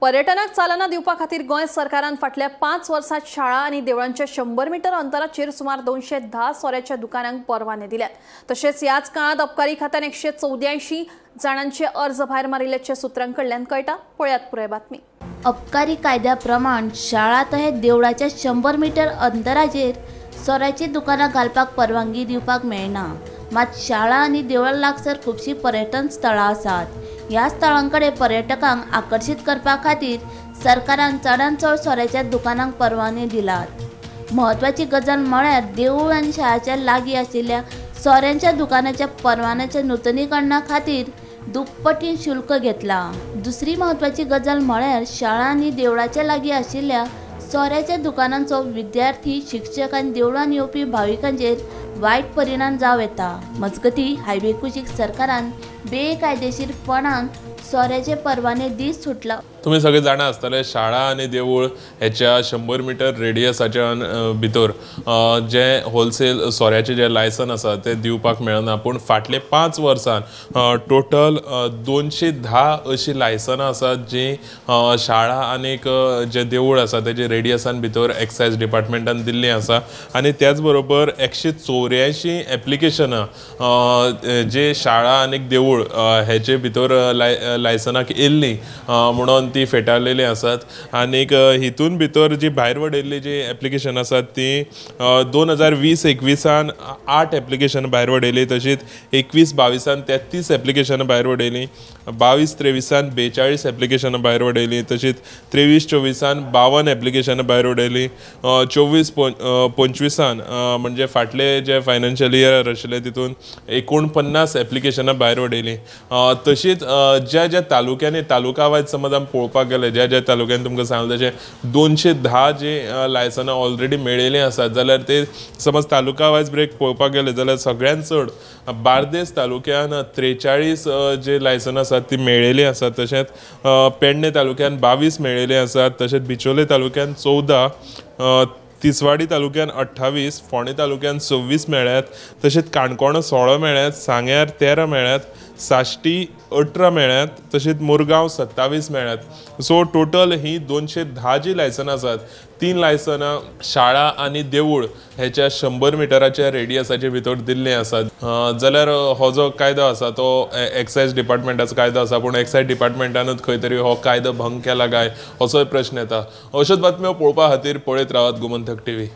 पर्यटनाक चालना दिवपा खातीर गोंय सरकारान फाटल्या 5 वर्सांत शाळा आनी देवळांच्या 100 मीटर अंतराचेर सुमार 210 सोऱ्याच्या दुकानांक परवाने दिल्यात। तशेंच ह्याच काळात अबकारी खात्यान 184 जाणांचे अर्ज भायर मारिल्ल्याचे सुत्रांकडल्यान कळटा। पळयात पुराय बातमी। अबकारी कायद्या प्रमाण शाळा तहेत देवळाच्या 100 मीटर अंतराचेर सोऱ्याची दुकानां घालपाक परवानगी दिवपाक मेळना। मात शाळा आनी देवळां लागसार खुबशीं पर्यटन स्थळां आसात। ह्या स्थळांकडे पर्यटकांक आकर्षित करपा खातीर सरकारान चडांत चड सोऱ्याच्या दुकानांक परवाने दिलात। महत्वाची गजाल म्हळ्यार देवूळ आनी शाळेच्या लागीं आशिल्ल्या सोऱ्यांच्या दुकानाच्या परवान्याच्या नूतनीकरणा खातीर दुप्पटीन शुल्क घेतला। दुसरी महत्वाची गजाल म्हळ्यार शाळा आनी देवळाच्या लागीं आशिल्ल्या सोऱ्याच्या दुकानांचो विद्यार्थी, शिक्षक आनी देवळान येवपी भाविकांचेर वायट परिणाम जावं येता। मजगती हायवे कुशीक सरकारान बेकायदेशीरपणान सोऱ्याचे परवाने दीस सुटला। तुम्ही सगळे जाणा आसतले शाळा आनी देवूळ हेच्या 100 मीटर रेडियसाच्या भितर जे होलसेल सोऱ्याचे जे लायसन आसा ते दिवपाक मेळना। पूण फाटले 5 वर्सांत टोटल 210 अशी लायसनां आसात जी शाळा आनीक जे देवूळ आसा तेजे रेडियसान भितर एक्सायज डिपार्टमेंटान दिल्ली आसा। आनी त्याच बरोबर 184 एप्लिकेशनां जे शाळा आनीक देवूळ हेचे भितर लायसनाक येयल्ली म्हणून ती फेटाळलेली आसात। आनीक हितून भितर जी भायर वडयल्ली जी एप्लिकेशन आसात ती 2020-21 8 एप्लिकेशन भायर वडयली। तशीच 21-22 33 एप्लिकेशन भायर वडयली। 22-23 42 एप्लिकेशन भायर वडयली। तशीच 23-24 52 एप्लिकेशन भायर वडयली। 24-25 म्हणजे फाटले जे फायनान्शियल इयर आशिल्ले तितून 49 एप्लिकेशनां भायर वडयली। तशीच ज्या तालुक्यांनी तालुका वायज समज आमी पळोवपाक गेले ज्या तालुक्यांनी तुमकां सांगलें तशें 210 जी लायसनां ऑलरेडी मेळयलीं आसात जाल्यार ते समज तालुका वायज ब्रेक पळोवपाक गेले जाल्यार सगळ्यांत चड बार्देस तालुक्यान 43 जे लायसनां आसात ती मेळयलीं आसात। तशेंच पेडणे तालुक्यान 22 मेळयलीं आसात। तशेंच बिचोले तालुक्यान 14, तिसवाडी तालुक्यान 28, फोंडें तालुक्यान 26 मेळ्ळ्यात। तशेंच काणकोण 16 मेळ्ळ्यात, सांग्यार 13 मेळ्ळ्यात, साश्टी 18 मेळ्ळ्यात, तशेंच मुरगांव 27 मेळ्ळ्यात। सो टोटल ही 210 जी लायसनां आसात तीन लायसनां शाळा आनी देवूळ हेच्या 100 मिटराच्या रेडियसाचे भितर दिल्ली आसात। जाल्यार हो जो कायदो आसा तो एक्सायज डिपार्टमेंटाचो कायदो आसा, पूण एक्सायज डिपार्टमेंटानूच खंय तरी हो कायदो भंग केला काय असोय प्रश्न येता। अश्योच बातम्यो पळोवपा खातीर पळयत रावात गोमंतक टीव्ही।